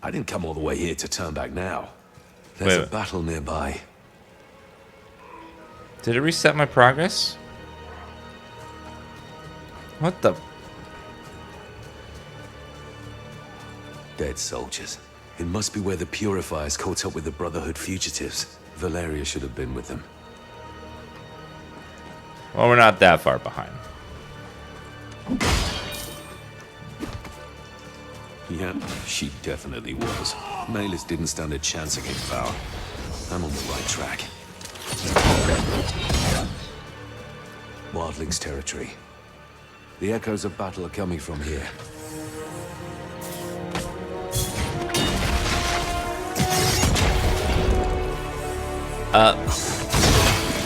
I didn't come all the way here to turn back now. There's a battle nearby. Did it reset my progress? What the? Dead soldiers. It must be where the Purifiers caught up with the Brotherhood fugitives. Valeria should have been with them. Well, we're not that far behind. Yeah, she definitely was. Maelys didn't stand a chance against Val. I'm on the right track. Wildlings territory. The echoes of battle are coming from here.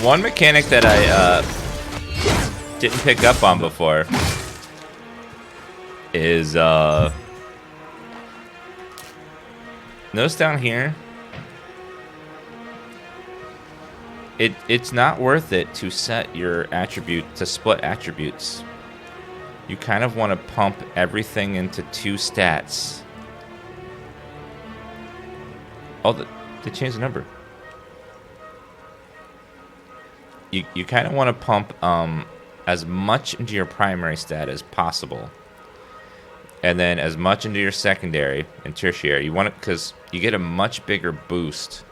One mechanic that I didn't pick up on before is notice down here, it's not worth it to set your attribute to split attributes. You kind of want to pump everything into 2 stats. Oh, they changed the number. You kind of want to pump as much into your primary stat as possible, and then as much into your secondary and tertiary. You want it because you get a much bigger boost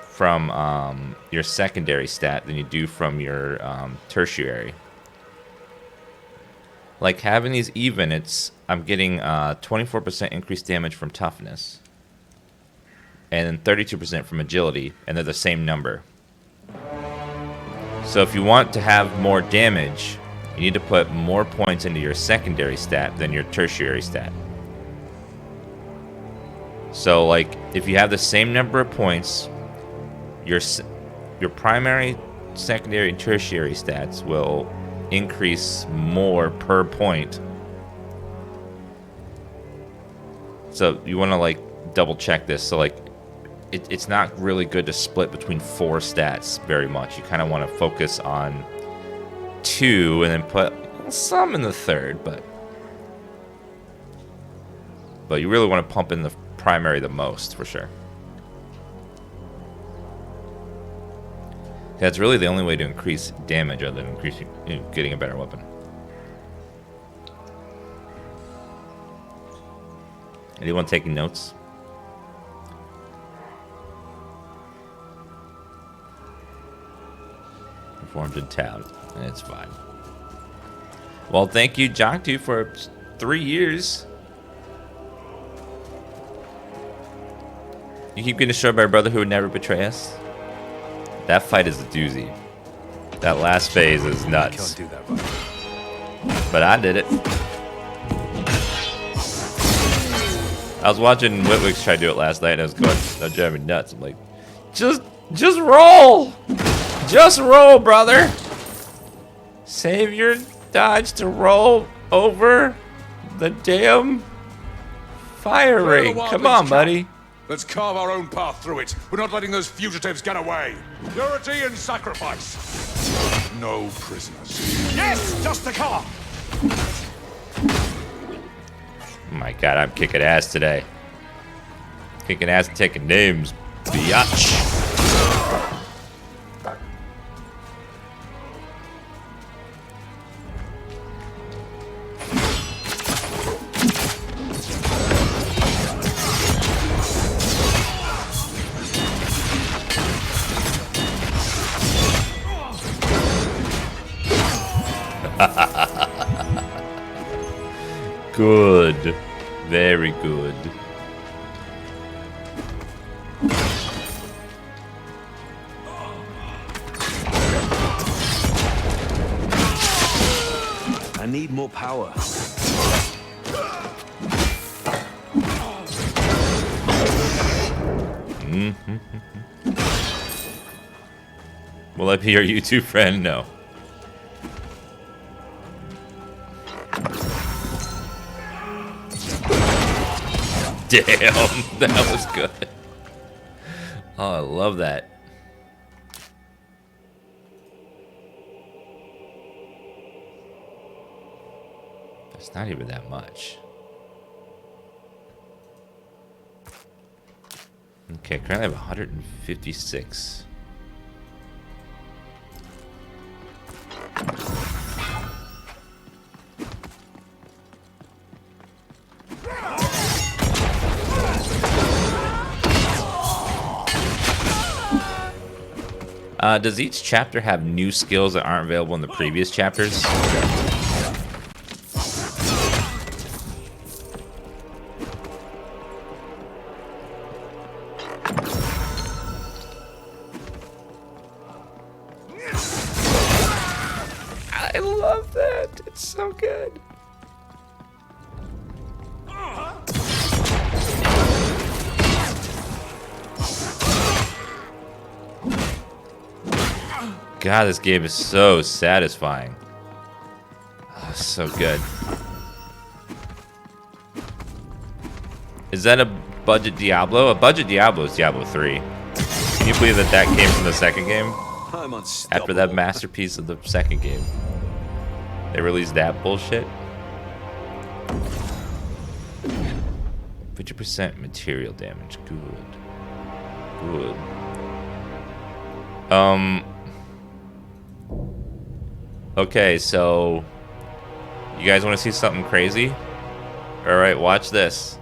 from your secondary stat than you do from your tertiary. Like having these even, I'm getting 24% increased damage from toughness, and then 32% from agility, and they're the same number. So if you want to have more damage, you need to put more points into your secondary stat than your tertiary stat. So like if you have the same number of points, your primary, secondary, and tertiary stats will increase more per point. So you want to like double check this. So like it's not really good to split between 4 stats very much. You kind of want to focus on 2 and then put some in the third, but you really want to pump in the primary the most for sure. That's really the only way to increase damage other than increasing, getting a better weapon. Anyone taking notes? Performed in town. It's fine. Well, thank you, Jonktu, for 3 years. You keep getting destroyed by a brother who would never betray us. That fight is a doozy. That last phase is nuts. Can't do that right. But I did it. I was watching Whitwicks try to do it last night, and I was driving me nuts. I'm like, just roll! Just roll, brother! Save your dodge to roll over the damn fire ring. Come on, buddy. Let's carve our own path through it. We're not letting those fugitives get away. Purity and sacrifice. No prisoners. Yes, just the car. Oh my god, I'm kicking ass today. Kicking ass and taking names. Biatch. Good. Very good. I need more power. Will I be your YouTube friend? No. Damn, that was good. Oh, I love that. That's not even that much. Okay, currently I have 156. Does each chapter have new skills that aren't available in the previous chapters? I love that. It's so good. God, this game is so satisfying. Oh, so good. Is that a budget Diablo? A budget Diablo is Diablo 3. Can you believe that that came from the second game? I'm After that masterpiece of the second game. They released that bullshit. 50% material damage. Good. Good. Okay, so you guys want to see something crazy? All right, watch this.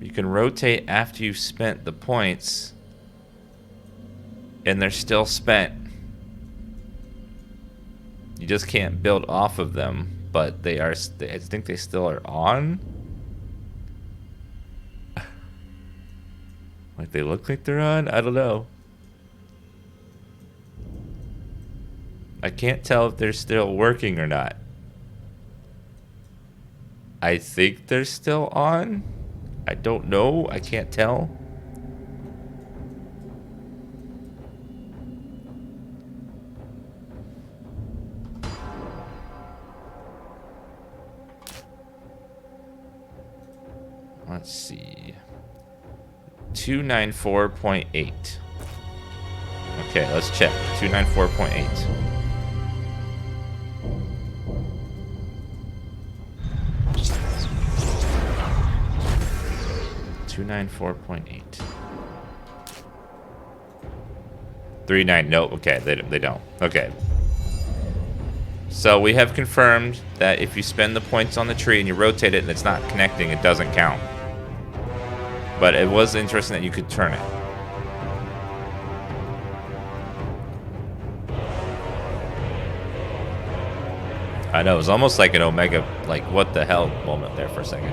You can rotate after you've spent the points, and they're still spent. You just can't build off of them, but they are. I think they still are on. Like they look like they're on. I don't know. I can't tell if they're still working or not. I think they're still on. I don't know. I can't tell. Let's see. 294.8. Okay, let's check. 294.8. $294.8. 39. No, okay, they don't. Okay. So we have confirmed that if you spend the points on the tree and you rotate it and it's not connecting, it doesn't count. But it was interesting that you could turn it. I know, it was almost like an Omega, like, what the hell moment there for a second.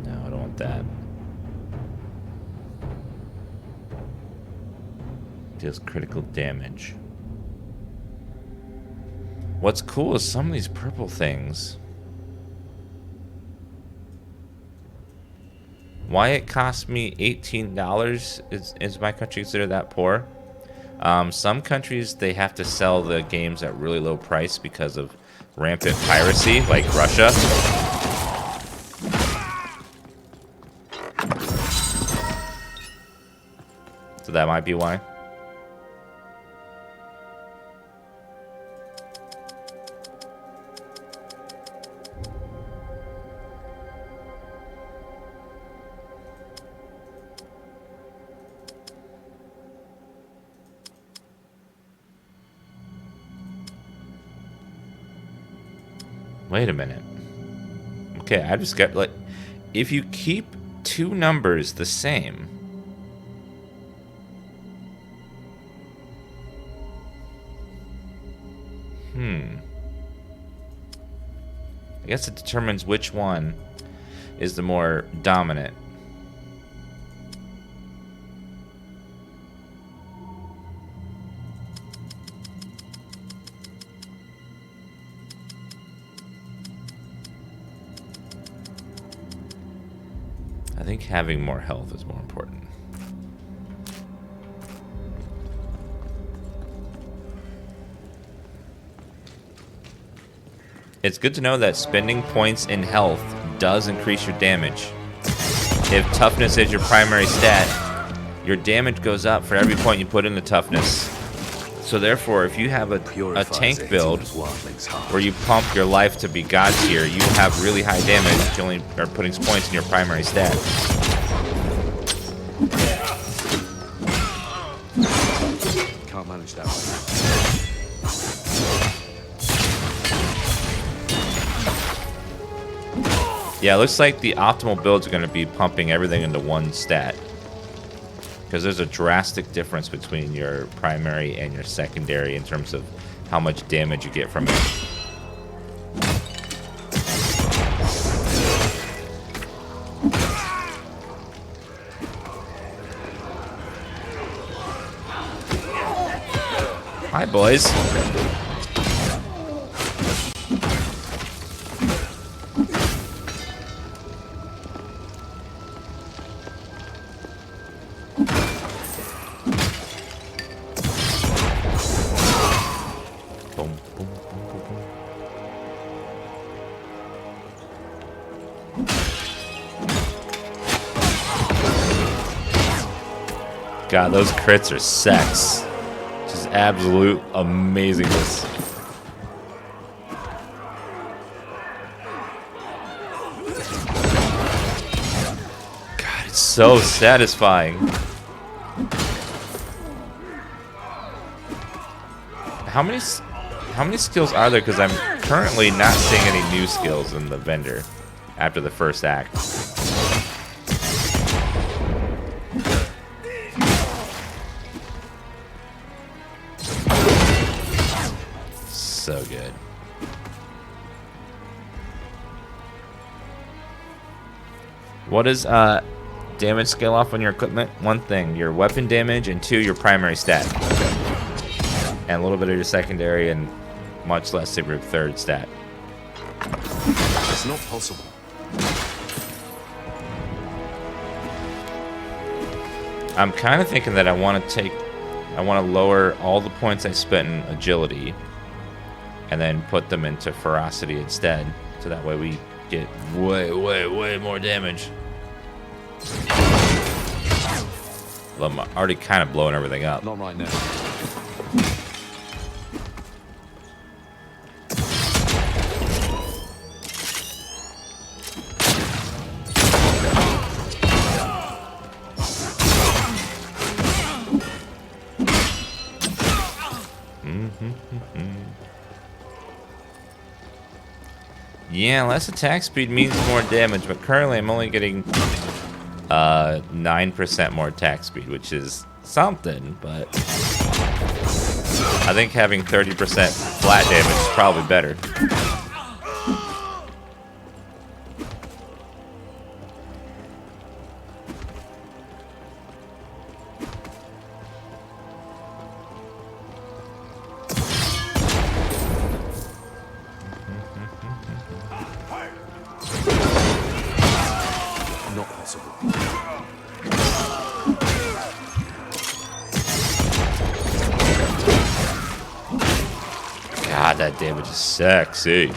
No, I don't want that. Deals critical damage. What's cool is some of these purple things. Why it cost me $18 is my country considered that poor? Some countries, they have to sell the games at really low price because of rampant piracy, like Russia. So that might be why. Wait a minute. Okay, I just got, like, if you keep two numbers the same, I guess it determines which one is the more dominant. I think having more health is more important. it's good to know that spending points in health does increase your damage. If toughness is your primary stat, your damage goes up for every point you put into toughness. So therefore, if you have a tank build where you pump your life to be god tier, you have really high damage. You only are putting points in your primary stat. Can't manage that one. Yeah, it looks like the optimal builds are going to be pumping everything into one stat. Because there's a drastic difference between your primary and your secondary in terms of how much damage you get from it. Hi, boys. God, those crits are sex. Just absolute amazingness. God, it's so satisfying. How many skills are there? Because I'm currently not seeing any new skills in the vendor after the first act. So good. What is damage scale off on your equipment? One thing, your weapon damage, and two, your primary stat. And a little bit of your secondary, and much less of your third stat. It's not possible. I'm kind of thinking that I want to lower all the points I spent in agility and then put them into ferocity instead. So that way we get way, way, way more damage. Well, I'm already kind of blowing everything up. Not right now. Yeah, less attack speed means more damage, but currently I'm only getting 9% more attack speed, which is something, but I think having 30% flat damage is probably better. Not possible. God, that damage is sexy.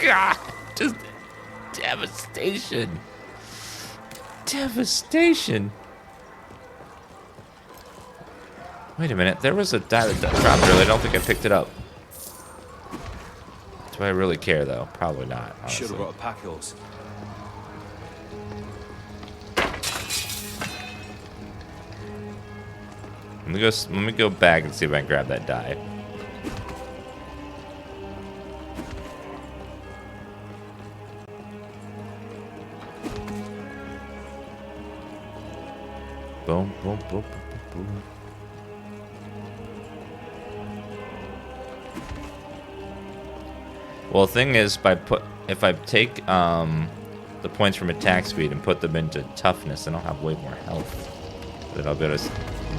God, just devastation. Devastation. Wait a minute, there was a die that dropped earlier. I don't think I picked it up. Do I really care, though? Probably not, honestly. Should have brought a pack horse. Let me go back and see if I can grab that die. Boom, boom, boom, boom, boom, boom. Well, the thing is, if I take the points from attack speed and put them into toughness, then I'll have way more health. Then I'll be able to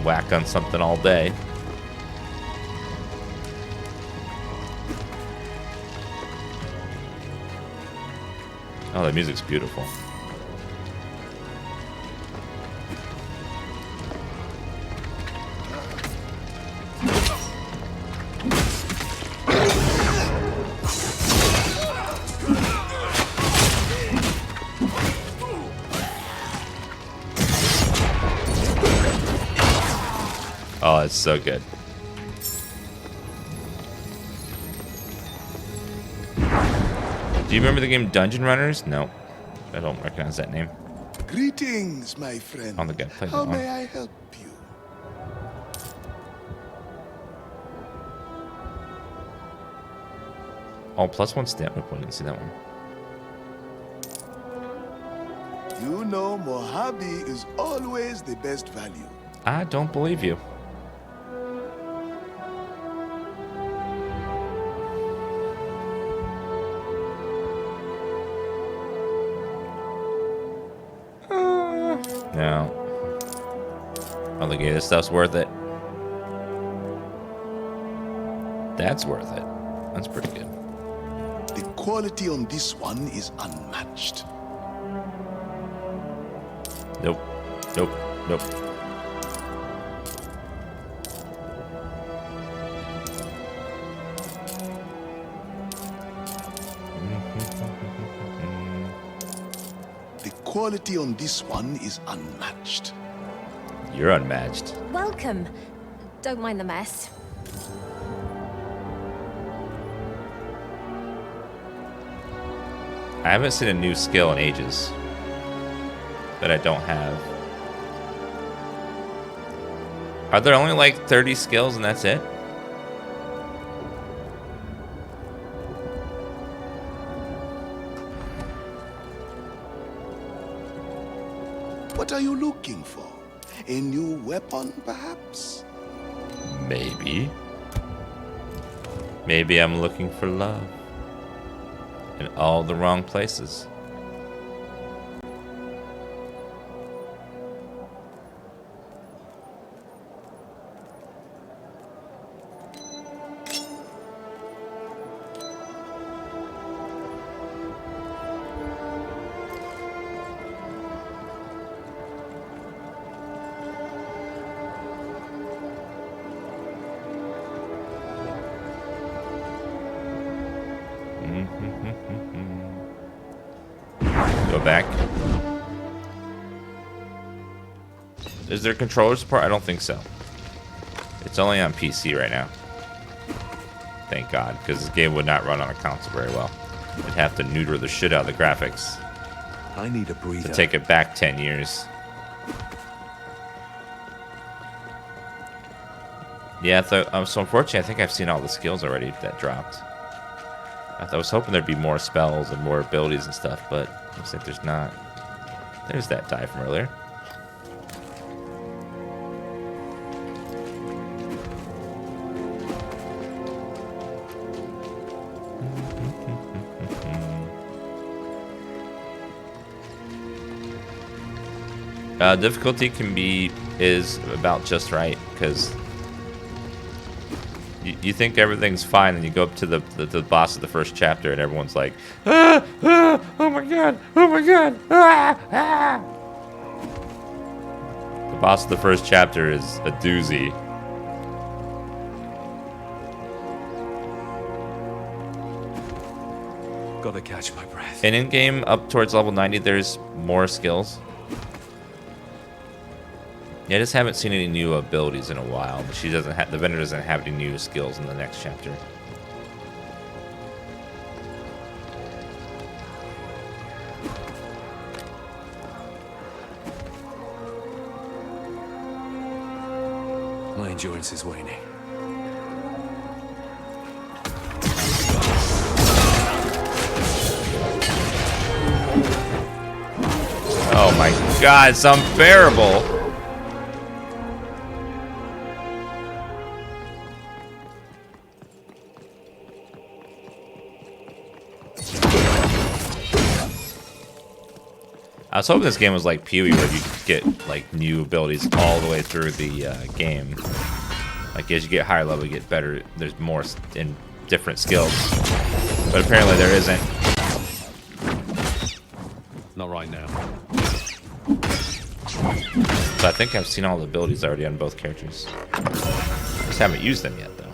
whack on something all day. Oh, the music's beautiful. Oh, it's so good. Do you remember the game Dungeon Runners? No, I don't recognize that name. Greetings, my friend. I don't think I played How that one. may I help you? Oh, +1 stamina point. I didn't see that one. You know Mojave is always the best value. I don't believe you. No. I don't think any of this stuff's worth it. That's worth it. That's pretty good. The quality on this one is unmatched. Nope. Nope. Nope. The quality on this one is unmatched. You're unmatched. Welcome. Don't mind the mess. I haven't seen a new skill in ages that I don't have. Are there only like 30 skills and that's it? What are you looking for? A new weapon, perhaps? Maybe. Maybe I'm looking for love in all the wrong places. Go back. Is there controller support? I don't think so. It's only on PC right now. Thank God, because this game would not run on a console very well. I'd have to neuter the shit out of the graphics I need a breather. to take it back 10 years. Yeah, so unfortunately, I think I've seen all the skills already that dropped. I was hoping there'd be more spells and more abilities and stuff, but looks like there's not. There's that die from earlier. Difficulty is about just right, because you think everything's fine, and you go up to the boss of the first chapter, and everyone's like, oh my god, oh my god, The boss of the first chapter is a doozy. Gotta catch my breath. And in game, up towards level 90, there's more skills. Yeah, I just haven't seen any new abilities in a while. She doesn't have, the vendor doesn't have any new skills in the next chapter. My endurance is waning. Oh my god, it's unbearable. I was hoping this game was like Pee-wee, where you could get like new abilities all the way through the game. Like as you get higher level, you get better. There's more and different skills, but apparently there isn't. Not right now. So I think I've seen all the abilities already on both characters. Just haven't used them yet, though.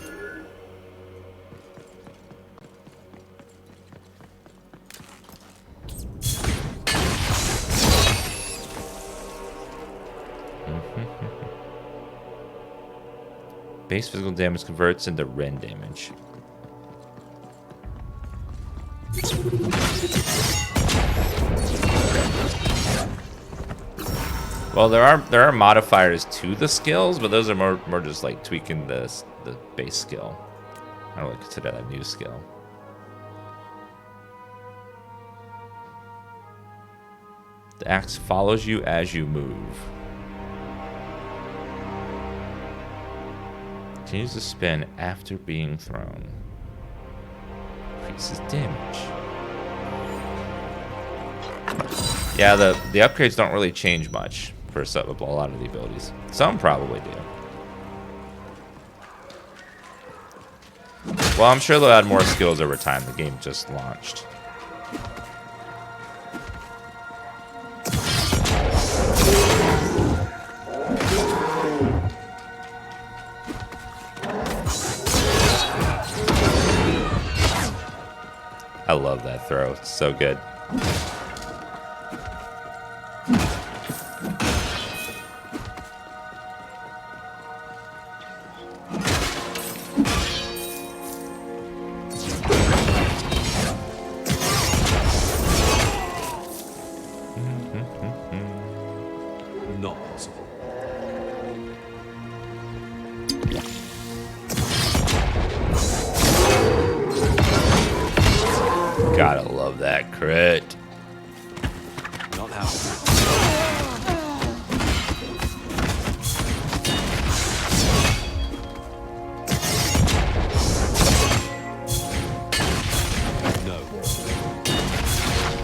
Base physical damage converts into rend damage. Well, there are modifiers to the skills, but those are more just like tweaking the base skill. I don't really consider that a new skill. The axe follows you as you move. Continues to spin after being thrown. Increases damage. Yeah, the upgrades don't really change much for a lot of the abilities. Some probably do. Well, I'm sure they'll add more skills over time. The game just launched. I love that throw. It's so good. Not possible. Gotta love that crit. Not happening. No.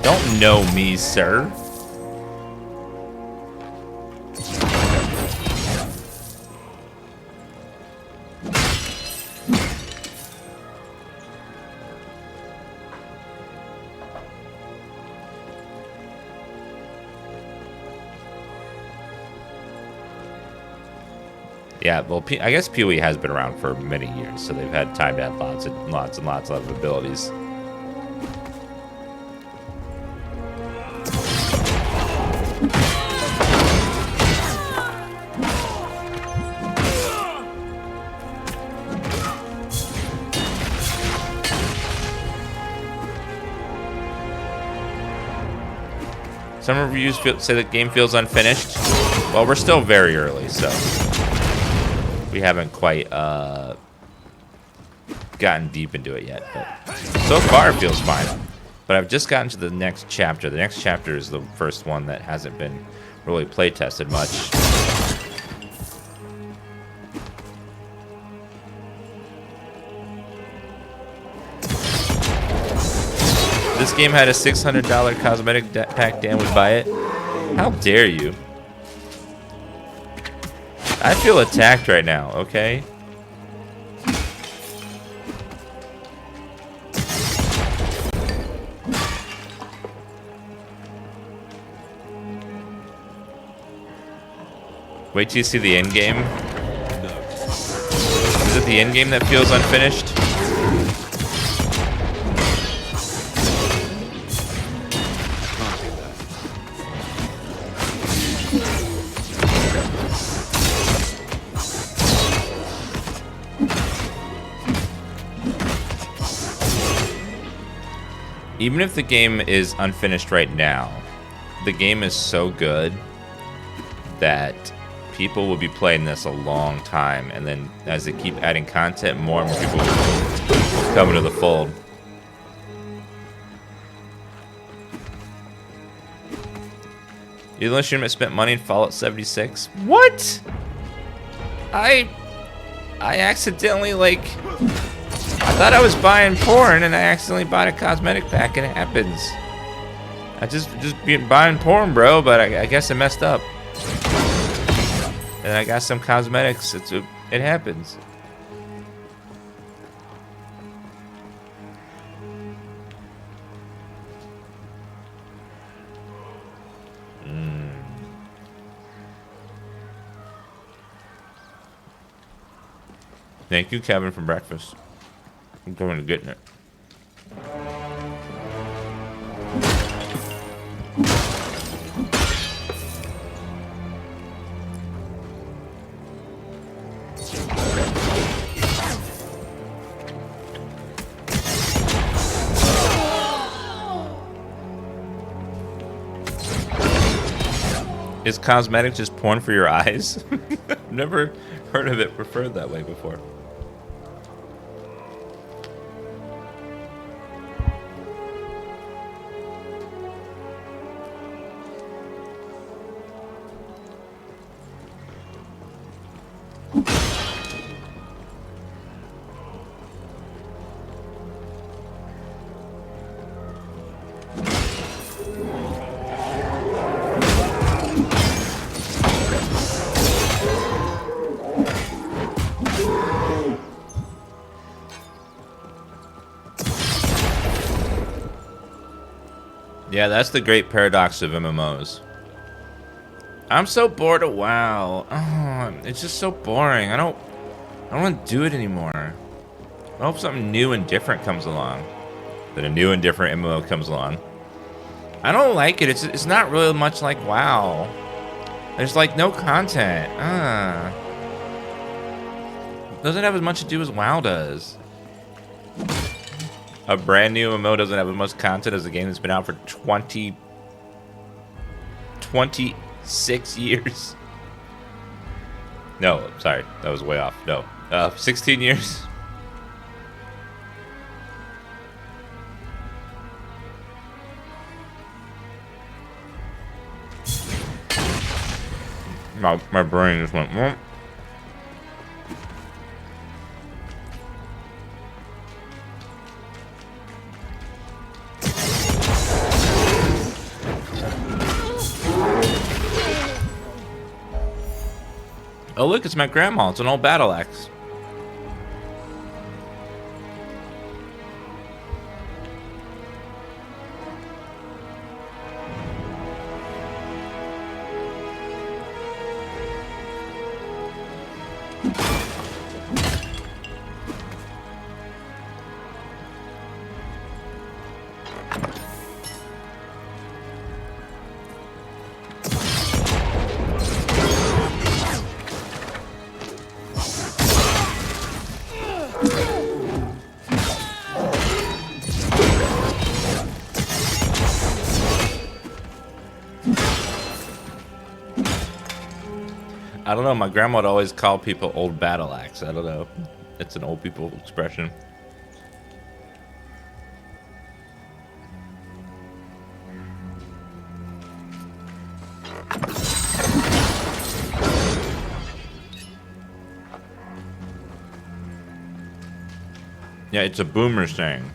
Don't know me, sir. Yeah, well, I guess PoE has been around for many years, so they've had time to add lots and lots of abilities. Some reviews say the game feels unfinished. Well, we're still very early, so we haven't quite gotten deep into it yet. But so far, it feels fine. But I've just gotten to the next chapter. The next chapter is the first one that hasn't been really play tested much. This game had a $600 cosmetic pack. Dan would buy it. How dare you? I feel attacked right now, okay? Wait till you see the end game. No. Is it the end game that feels unfinished? Can't do that. Even if the game is unfinished right now, the game is so good that people will be playing this a long time, and then as they keep adding content, more and more people will come into the fold. You legitimately spent money in Fallout 76? What? I accidentally, like, I thought I was buying porn, and I accidentally bought a cosmetic pack, and it happens. I just buying porn, bro, but I guess I messed up. And I got some cosmetics. It happens. Thank you, Kevin, for breakfast. I'm going to getting it. Is cosmetic just porn for your eyes? Never heard of it referred that way before. Yeah, that's the great paradox of MMOs. I'm so bored of WoW. Oh, it's just so boring. I don't want to do it anymore. I hope something new and different comes along. That a new and different MMO comes along. I don't like it. It's not really much like WoW. There's like no content. Doesn't have as much to do as WoW does. A brand new MMO doesn't have as much content as a game that's been out for 26 years. No, sorry, that was way off. No, 16 years. My brain just went. Whoop. Oh look, it's my grandma. It's an old battle axe. I don't know, my grandma would always call people old battle axe. I don't know. It's an old people expression. Yeah, it's a boomer saying.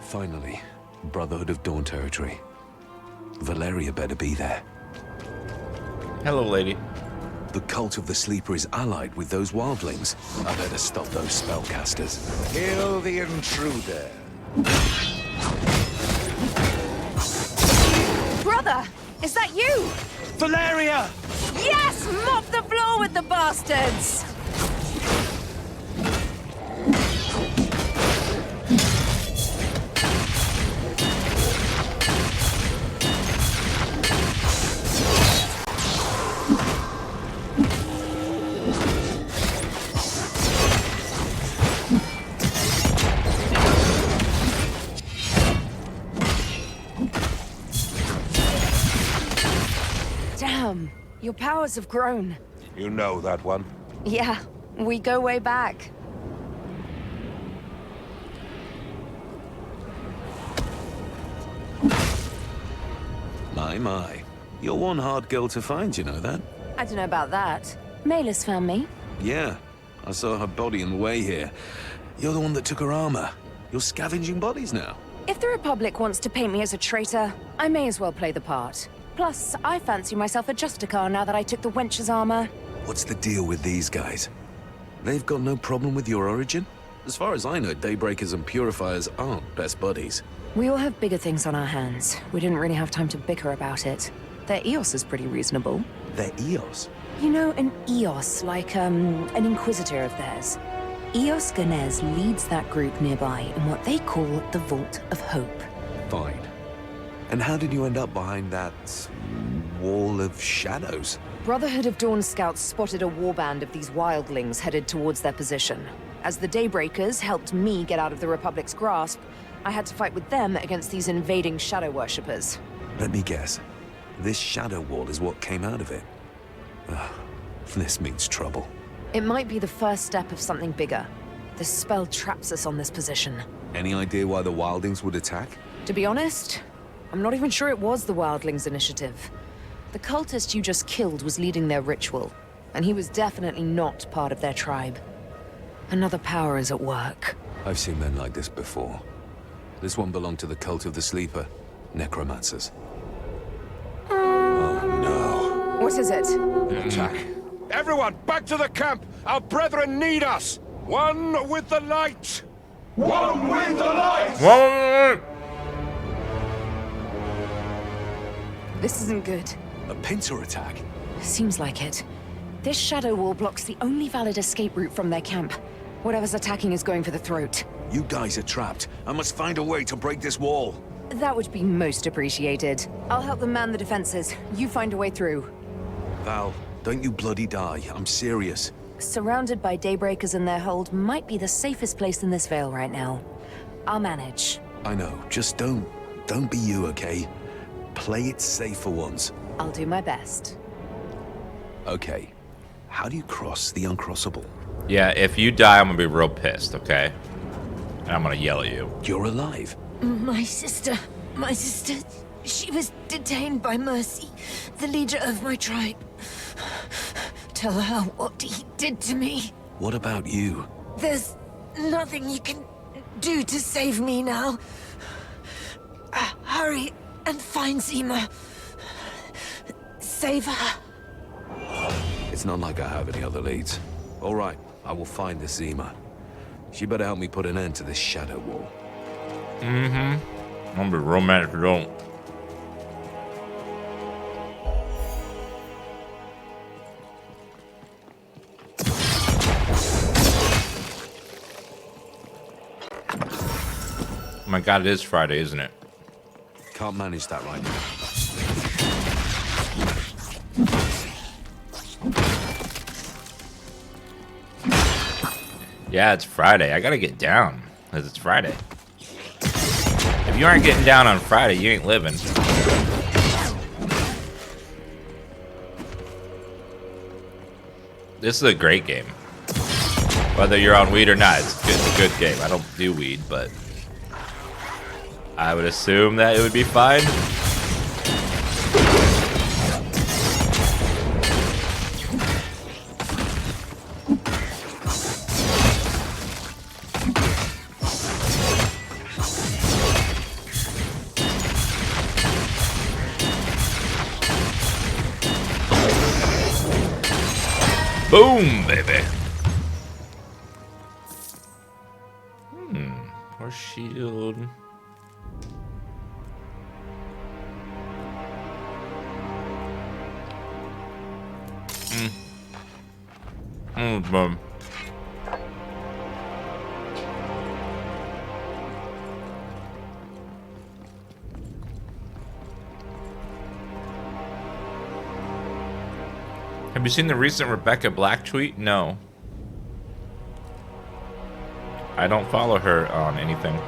Finally, Brotherhood of Dawn territory. Valeria better be there. Hello, lady. The cult of the Sleeper is allied with those wildlings. I better stop those spellcasters. Kill the intruder. Brother, is that you? Valeria! Yes! Mop the floor with the bastards! Damn, your powers have grown. You know that one. Yeah, we go way back. My. You're one hard girl to find, you know that? I don't know about that. Maylis found me. Yeah, I saw her body on the way here. You're the one that took her armor. You're scavenging bodies now. If the Republic wants to paint me as a traitor, I may as well play the part. Plus, I fancy myself a Justicar now that I took the wench's armor. What's the deal with these guys? They've got no problem with your origin? As far as I know, Daybreakers and Purifiers aren't best buddies. We all have bigger things on our hands. We didn't really have time to bicker about it. Their EOS is pretty reasonable. They're EOS. You know, an EOS, like, an Inquisitor of theirs. EOS Ganez leads that group nearby in what they call the Vault of Hope. Fine. And how did you end up behind that wall of shadows? Brotherhood of Dawn scouts spotted a warband of these wildlings headed towards their position. As the Daybreakers helped me get out of the Republic's grasp, I had to fight with them against these invading shadow worshippers. Let me guess. This shadow wall is what came out of it. Ugh, this means trouble. It might be the first step of something bigger. The spell traps us on this position. Any idea why the wildlings would attack? To be honest, I'm not even sure it was the wildlings' initiative. The cultist you just killed was leading their ritual, and he was definitely not part of their tribe. Another power is at work. I've seen men like this before. This one belonged to the cult of the Sleeper, necromancers. Oh no. What is it? An attack. Everyone, back to the camp! Our brethren need us! One with the light! One with the light! Whoa! This isn't good. A pincer attack? Seems like it. This shadow wall blocks the only valid escape route from their camp. Whatever's attacking is going for the throat. You guys are trapped. I must find a way to break this wall. That would be most appreciated. I'll help them man the defenses. You find a way through. Val, don't you bloody die. I'm serious. Surrounded by Daybreakers and their hold might be the safest place in this Vale right now. I'll manage. I know. Just don't be you, okay? Play it safe for once. I'll do my best. Okay. How do you cross the uncrossable? Yeah, if you die, I'm gonna be real pissed, okay? And I'm gonna yell at you. You're alive. My sister, she was detained by Mercy, the leader of my tribe. Tell her what he did to me. What about you? There's nothing you can do to save me now. Hurry and find Zima. Save her. It's not like I have any other leads. All right, I will find the Zima. She better help me put an end to this shadow wall. I'm gonna be real mad if you don't. Oh my god, it is Friday, isn't it? Can't manage that right now. Yeah, it's Friday. I gotta get down, because it's Friday. If you aren't getting down on Friday, you ain't living. This is a great game. Whether you're on weed or not, it's a good game. I don't do weed, but I would assume that it would be fine. Boom, baby. Or shield. Boom. Have you seen the recent Rebecca Black tweet? No. I don't follow her on anything.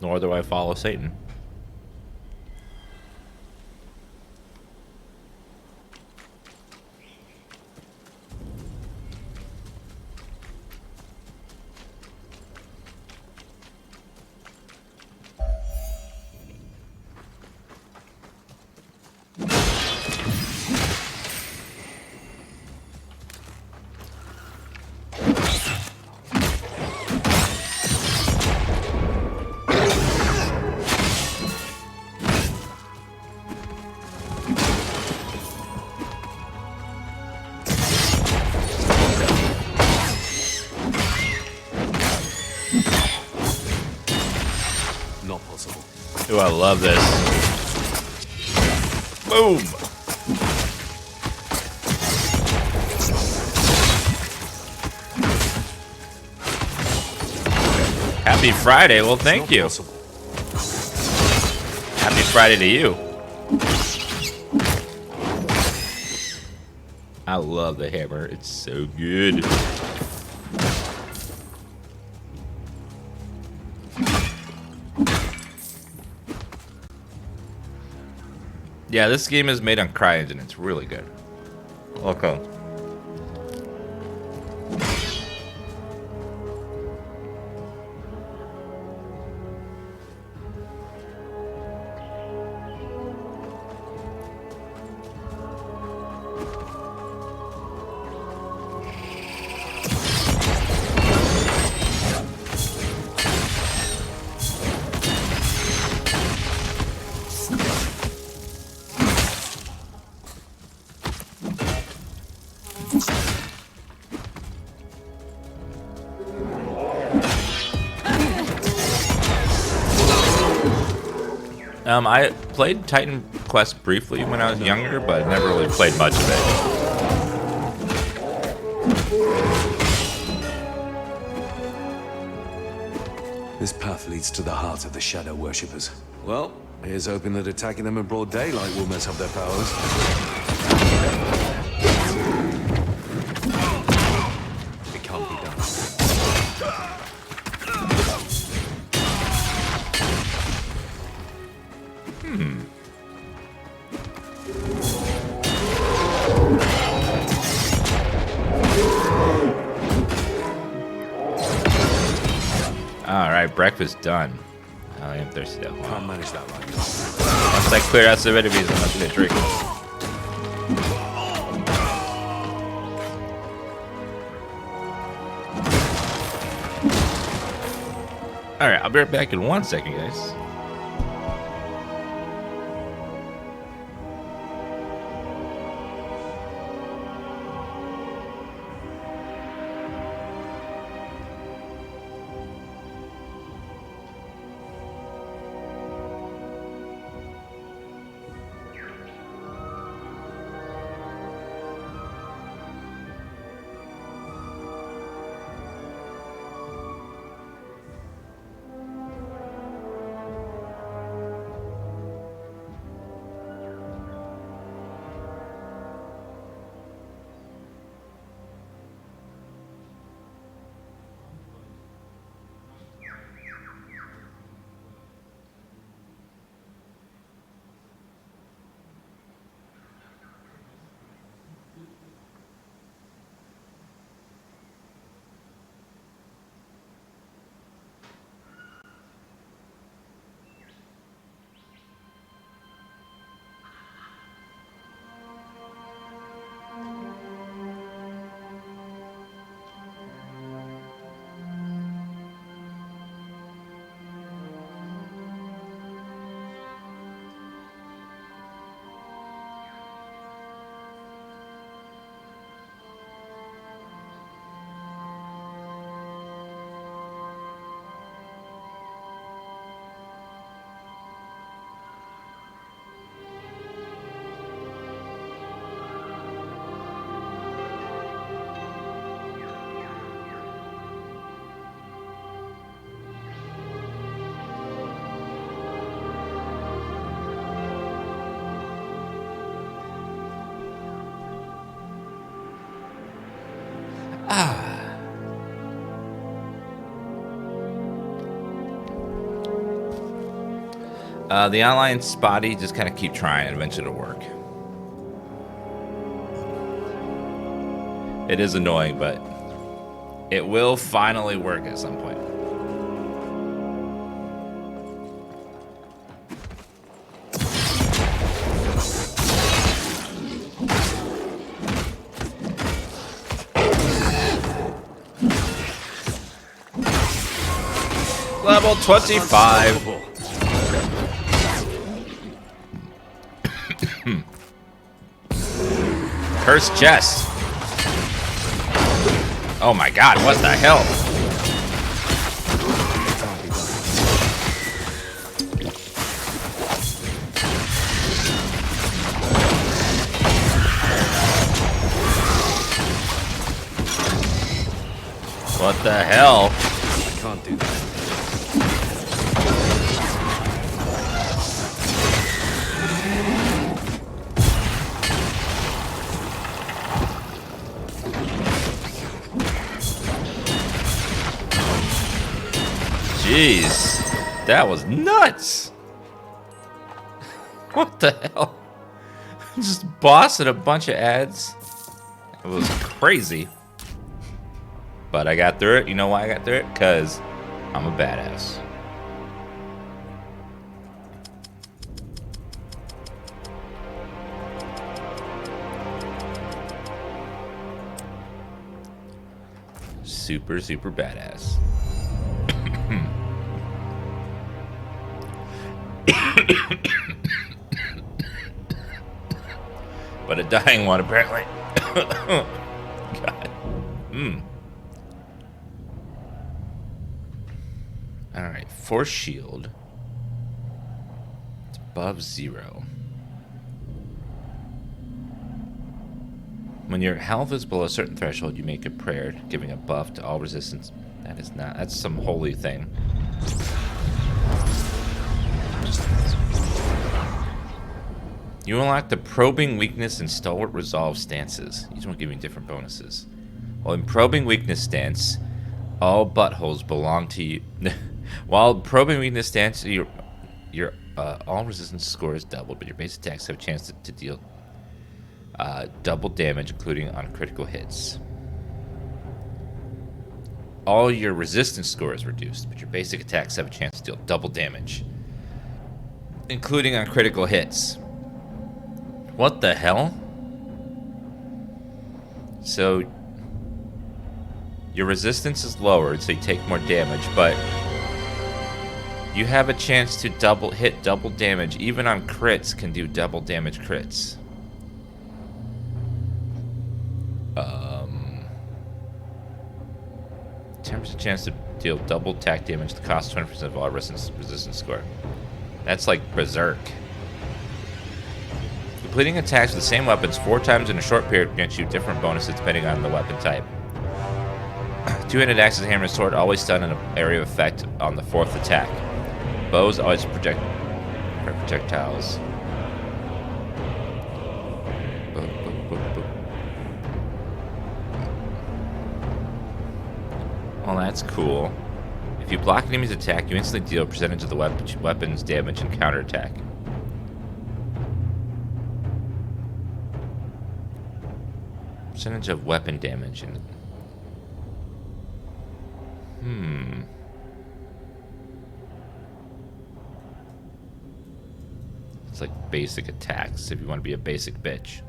Nor do I follow Satan. possible. Ooh, I love this. Boom. Happy Friday. Well, thank you. Possible. Happy Friday to you. I love the hammer. It's so good. Yeah, this game is made on CryEngine. It's really good. Okay. I played Titan Quest briefly when I was younger, but never really played much of it. This path leads to the heart of the Shadow Worshippers. Well, here's hoping that attacking them in broad daylight will mess up their powers. It can't be done. Alright, breakfast done. I am thirsty though. Can't manage that right now. Once I clear out some enemies, I'm not gonna drink. Alright, I'll be right back in 1 second, guys. The online's spotty. Just kind of keep trying. Eventually it'll work. It is annoying, but it will finally work at some point. Level 25. Cursed chest. Oh my god, what the hell? the hell? I can't do that. Jeez, that was nuts. What the hell? Just bossing a bunch of ads. It was crazy. But I got through it. You know why I got through it? Because I'm a badass. Super, super badass. But a dying one, apparently. God. Alright, force shield. It's above 0. When your health is below a certain threshold, you make a prayer, giving a buff to all resistance. That is not. That's some holy thing. You unlock the probing weakness and stalwart resolve stances. Each one giving different bonuses. While in probing weakness stance, all buttholes belong to you. While probing weakness stance, your all resistance score is doubled, but your base attacks have a chance to deal double damage, including on critical hits. All your resistance score is reduced, but your basic attacks have a chance to deal double damage, including on critical hits. What the hell? So your resistance is lowered, so you take more damage, but you have a chance to hit double damage. Even on crits can do double damage crits. 10% chance to deal double attack damage that costs 20% of all resistance score. That's like berserk. Completing attacks with the same weapons 4 times in a short period grants you different bonuses depending on the weapon type. Two-handed axes, hammer, and sword always stun in an area of effect on the 4th attack. Bows always projectiles. Well, that's cool. If you block an enemy's attack, you instantly deal a percentage of the weapon's damage and counterattack. Percentage of weapon damage and it's like basic attacks if you want to be a basic bitch.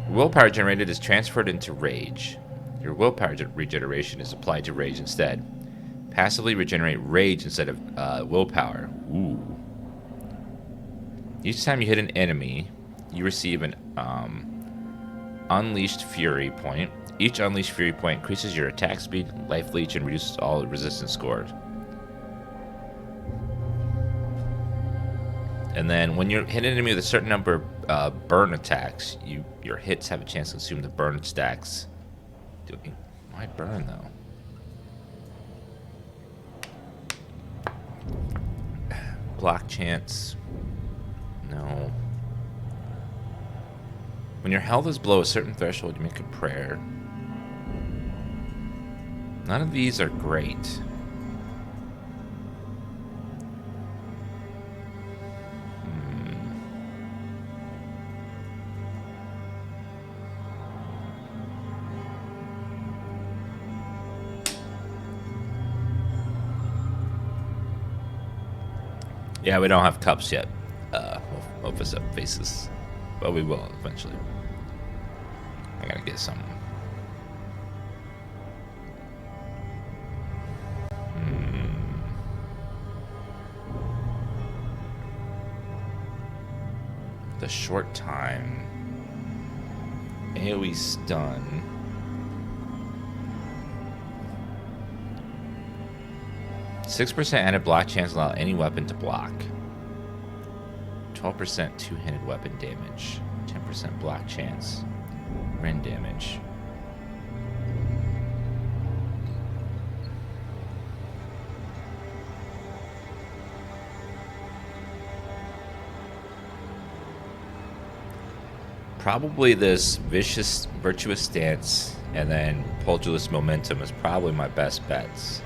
Willpower generated is transferred into rage. Your willpower regeneration is applied to rage instead. Passively regenerate rage instead of willpower. Ooh. Each time you hit an enemy, you receive an Unleashed Fury point. Each Unleashed Fury point increases your attack speed, life leech, and reduces all resistance scores. And then when you hit an enemy with a certain number of burn attacks, your hits have a chance to consume the burn stacks. Why burn though? Block chance. No. When your health is below a certain threshold, you make a prayer. None of these are great. Yeah, we don't have cups yet. We'll fix up faces. But we will eventually. I gotta get some. The short time. AoE stun. 6% added block chance allow any weapon to block. 12% two-handed weapon damage. 10% block chance. Rend damage. Probably this virtuous stance and then pugilist momentum is probably my best bets.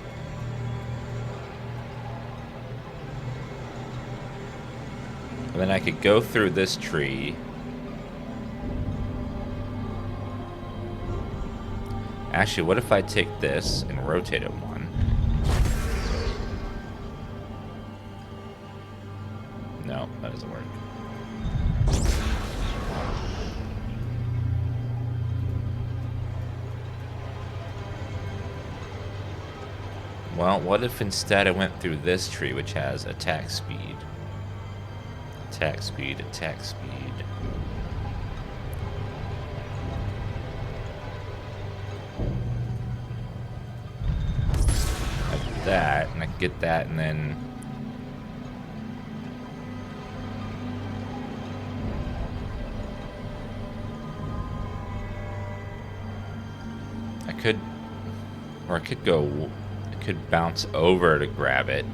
And then I could go through this tree. Actually, what if I take this and rotate it one? No, that doesn't work. Well, what if instead I went through this tree, which has attack speed? Attack speed, attack speed. Like that, and I can get that, and then... I could... Or I could go... I could bounce over to grab it.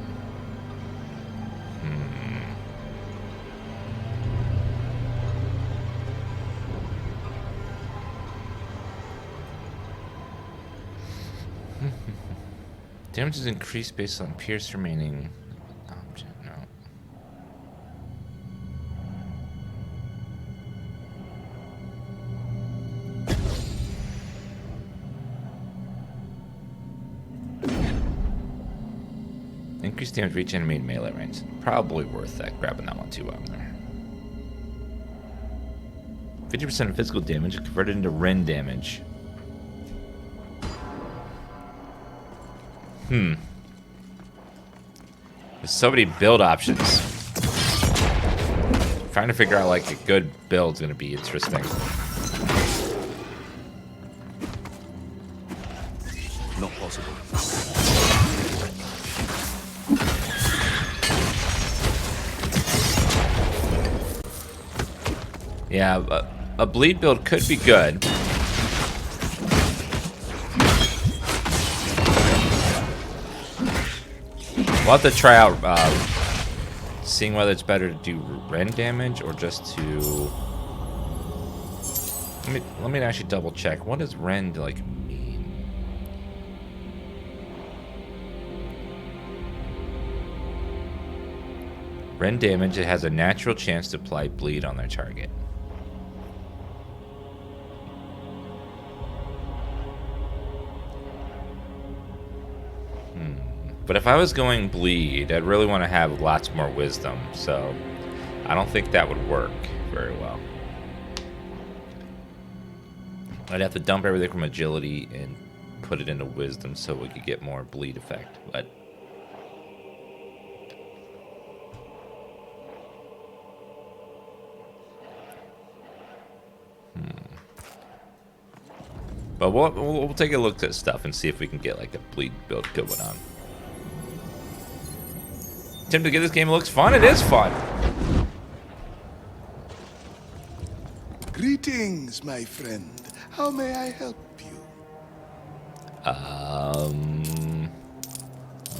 Damage is increased based on pierce remaining object. No. Increased damage reach enemy in melee range. Probably worth that. Grabbing that one too while I'm there. 50% of physical damage is converted into Ren damage. There's so many build options. Trying to figure out like a good build's gonna be interesting. Not possible. Yeah, a bleed build could be good. We'll have to try out seeing whether it's better to do Ren damage or just to... Let me actually double check. What does Ren like mean? Ren damage, it has a natural chance to apply bleed on their target. But if I was going bleed, I'd really want to have lots more wisdom, so I don't think that would work very well. I'd have to dump everything from agility and put it into wisdom so we could get more bleed effect, but... But we'll take a look at stuff and see if we can get like a bleed build going on. Attempt to get this game. It looks fun. It is fun. Greetings, my friend. How may I help you?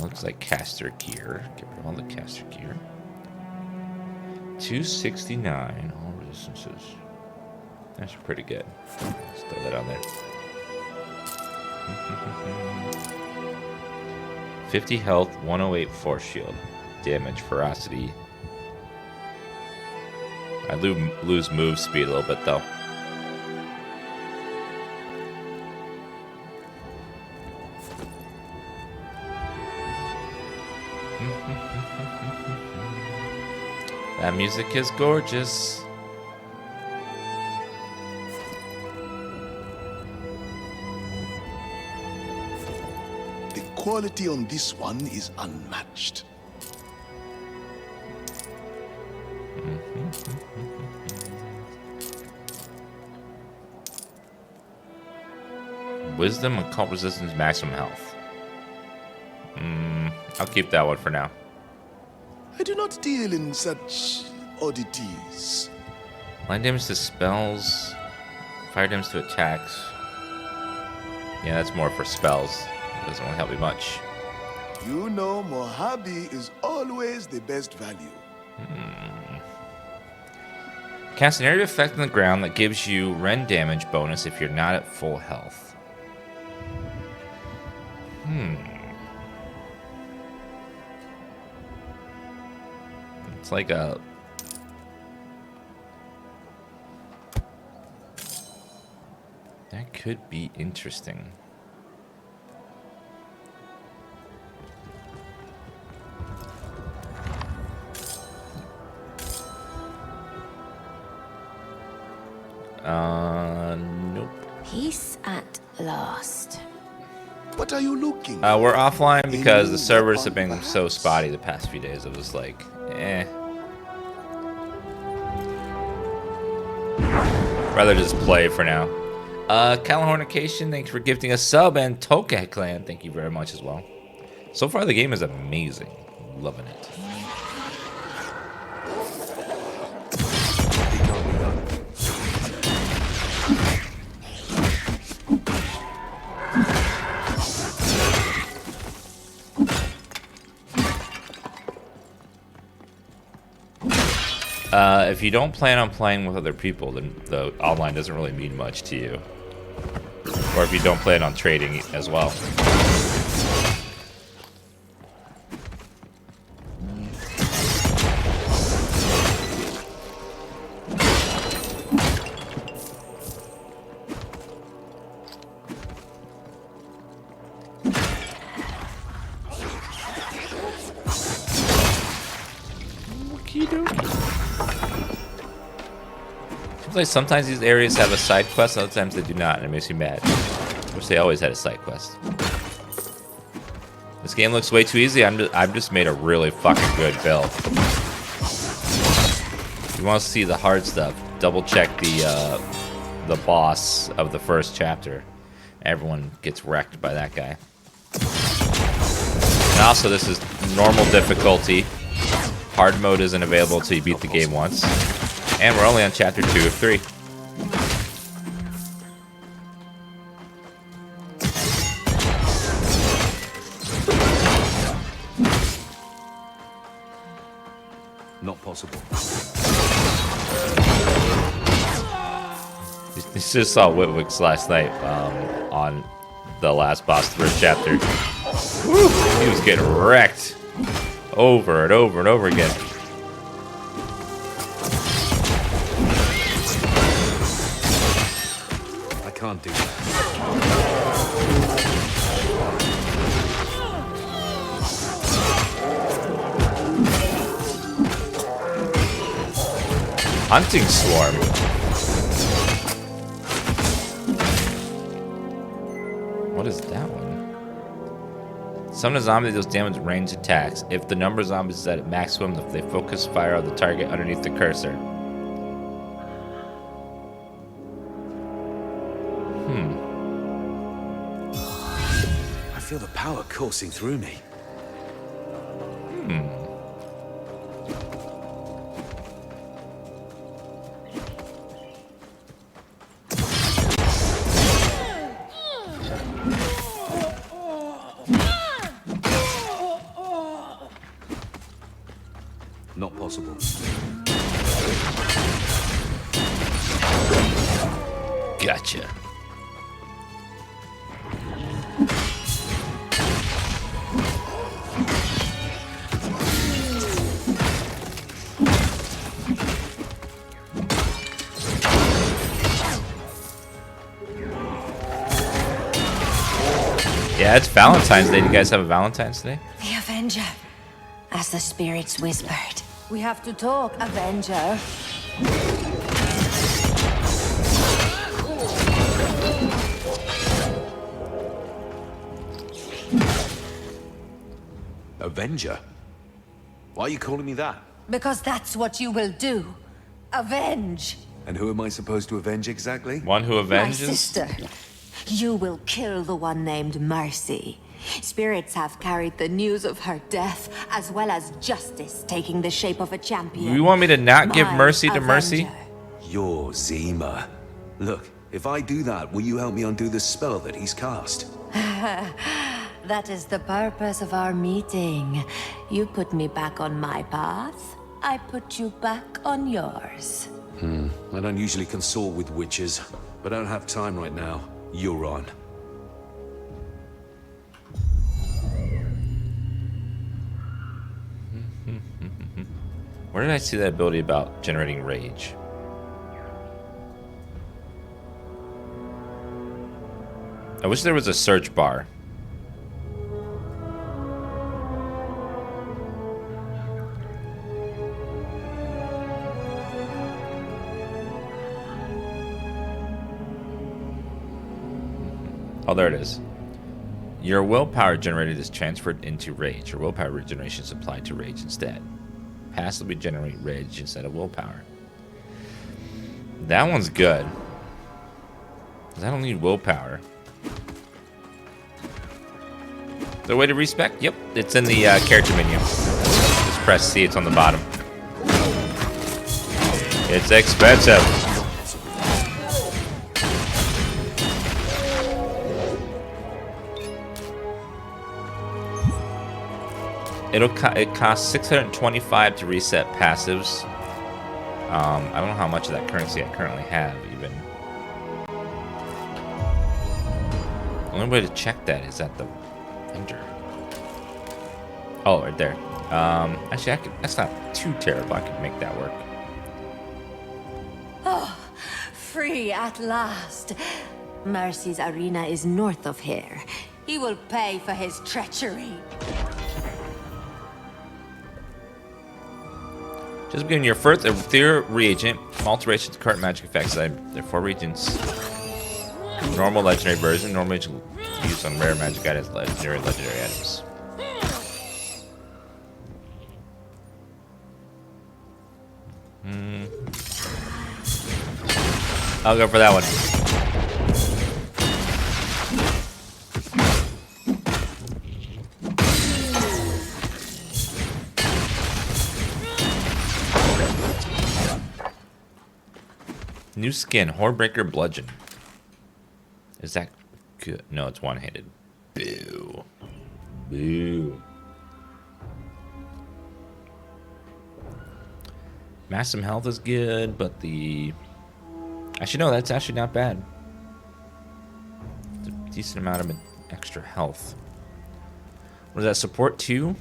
Looks like caster gear. Get rid of all the caster gear. 269. All resistances. That's pretty good. Let's throw that on there. 50 health, 108 force shield. Damage, ferocity. I lose move speed a little bit though. That music is gorgeous. The quality on this one is unmatched. Wisdom, occult resistance, maximum health. I'll keep that one for now. I do not deal in such oddities. Line damage to spells, fire damage to attacks. Yeah, that's more for spells. It doesn't really help me much. You know Mojave is always the best value. Cast an area effect on the ground that gives you rend damage bonus if you're not at full health. It's like a... That could be interesting. Nope. Peace at last. What are you looking for? We're offline because the servers have weapon, been so spotty the past few days. It was like, eh. Rather just play for now. Calahornication, thanks for gifting a sub, and Toka Clan, thank you very much as well. So far, the game is amazing. Loving it. If you don't plan on playing with other people, then the online doesn't really mean much to you. Or if you don't plan on trading as well. Like sometimes these areas have a side quest, other times they do not, and it makes me mad. Wish they always had a side quest. This game looks way too easy. I've just made a really fucking good build. If you want to see the hard stuff, double check the boss of the first chapter. Everyone gets wrecked by that guy. And also, this is normal difficulty. Hard mode isn't available until you beat the game once. And we're only on chapter 2 of 3. Not possible. You just saw Whitwick's last night on the last boss, the first chapter. Woo! He was getting wrecked over and over and over again. Can't do that. Hunting Swarm. What is that one? Summon a zombie that deals damage range attacks. If the number of zombies is at maximum, if they focus fire on the target underneath the cursor. I feel the power coursing through me. Not possible. Gotcha. Yeah, it's Valentine's Day. Do you guys have a Valentine's Day? The Avenger, as the spirits whispered. We have to talk, Avenger. Avenger? Why are you calling me that? Because that's what you will do. Avenge. And who am I supposed to avenge exactly? One who avenges? My sister. You will kill the one named Mercy. Spirits have carried the news of her death, as well as justice taking the shape of a champion. You want me to not give My Mercy to Mercy? Avenger. You're Zima. Look, if I do that, will you help me undo the spell that he's cast? That is the purpose of our meeting. You put me back on my path, I put you back on yours. I don't usually consort with witches, but I don't have time right now. You're on. Where did I see that ability about generating rage? I wish there was a search bar. Oh, there it is. Your willpower generated is transferred into rage. Your willpower regeneration is applied to rage instead. Passively generate rage instead of willpower. That one's good. 'Cause I don't need willpower. Is there a way to respec? Yep, it's in the character menu. Just press C, it's on the bottom. It's expensive. It costs 625 to reset passives. I don't know how much of that currency I currently have, even. The only way to check that is at the vendor. Oh, right there. Actually, that's not too terrible. I could make that work. Oh, free at last. Mercy's arena is north of here. He will pay for his treachery. Just begin your first ethereal reagent. Alterations to current magic effects. There are 4 regions. Normal, legendary version. Normal agent used on rare magic items, legendary items. I'll go for that one. New skin, Hornbreaker Bludgeon. Is that good? No, it's one-handed. Boo. Boo. Maximum health is good, but the... Actually, no, that's actually not bad. It's a decent amount of extra health. What does that support to?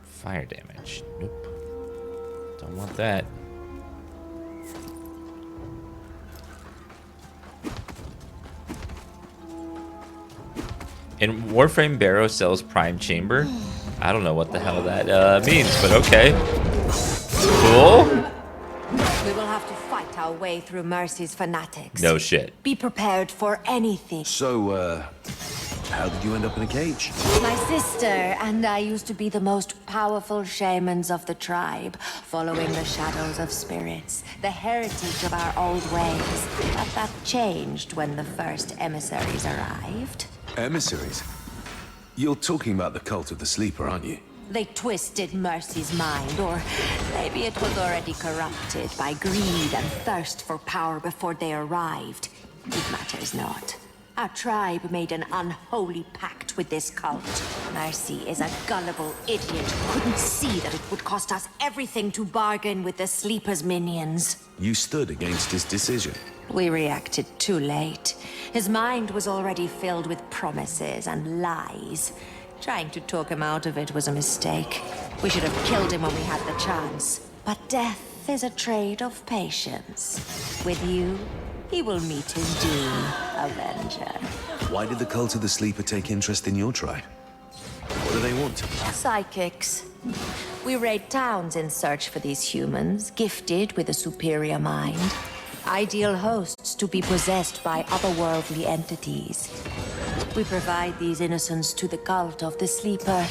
Fire damage. Nope. Don't want that. And Warframe Barrow sells Prime Chamber. I don't know what the hell that means, but okay. Cool. We will have to fight our way through Mercy's fanatics. No shit. Be prepared for anything. So, how did you end up in a cage? My sister and I used to be the most powerful shamans of the tribe, following the shadows of spirits, the heritage of our old ways. But that changed when the first emissaries arrived. Emissaries? You're talking about the cult of the sleeper, aren't you? They twisted Mercy's mind, or maybe it was already corrupted by greed and thirst for power before they arrived. It matters not. Our tribe made an unholy pact with this cult. Mercy is a gullible idiot who couldn't see that it would cost us everything to bargain with the Sleeper's minions. You stood against his decision. We reacted too late. His mind was already filled with promises and lies. Trying to talk him out of it was a mistake. We should have killed him when we had the chance. But death is a trade of patience. With you, he will meet his doom, Avenger. Why did the cult of the sleeper take interest in your tribe? What do they want? Psychics. We raid towns in search for these humans, gifted with a superior mind. Ideal hosts to be possessed by otherworldly entities. We provide these innocents to the cult of the sleeper,